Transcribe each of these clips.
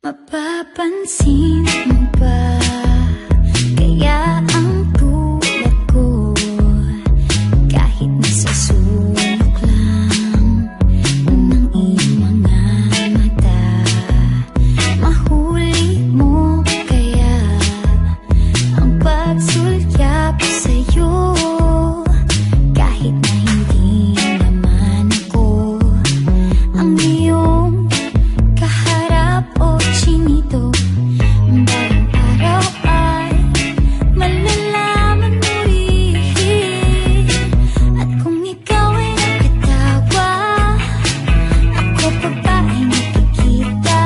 Mapapansin mo ba kaya ang tulad ko, kahit nasa sulok lang ng iyong mga mata, mahuli mo kaya ang pagsulyap sa'yo, kahit na hindi naman ako ang iyong kaharap o chinito. Bawat araw ay malalaman mo rin, at kung ikaw ay nakatawa, ako pa ba ay nakikita?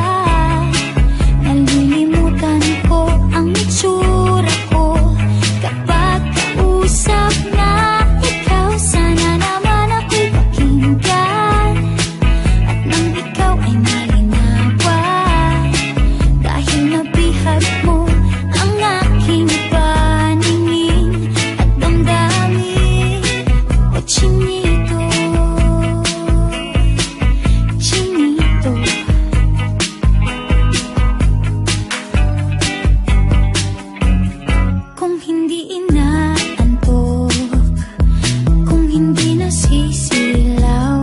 Nalilimutan ko ang itsura ko kapag kausap na ikaw. Sana naman ako'y pakinggan, at nang ikaw ay malinawan, dahil nabihag mo ang aking paningin at damdamin. O chinito, chinito, kung hindi inaantok, kung hindi nasisilaw,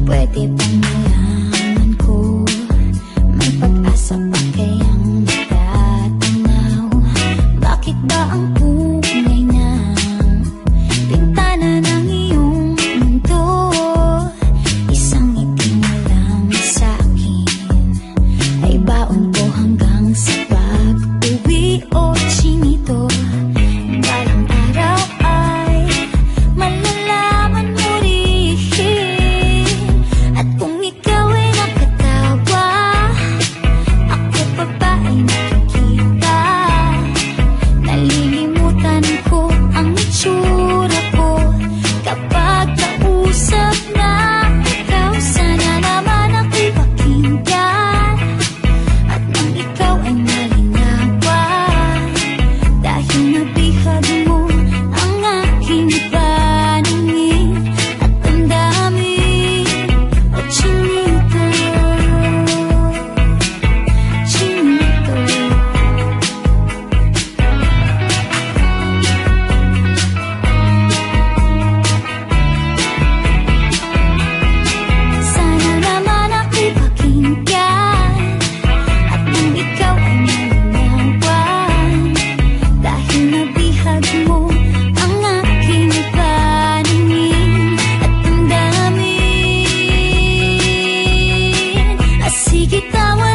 pwede bang malaman ko may pag-asa pa kayang natatanaw? Bakit ba ang pungay ng bintana ng iyong mundo isang itim na lang sa'kin? Ay baon ko hanggang sa pag-uwi. O chinito, balang araw ay malalaman mo rin, at kung ikaw ay nakatawa, ako pa ba ay nakikita? Nalilimutan ko ang itsura ko kapag kausap na ikaw. Sana naman ako'y pakinggan, at nang ikaw ay malinawan, dahil nabihag mo ang aking paningin at damdamin. O chinito, chinito, sana naman ako'y pakinggan, at nang ikaw ay malinawan, dahil nabihag mo ang aking paningin at damdamin. Sige, tawa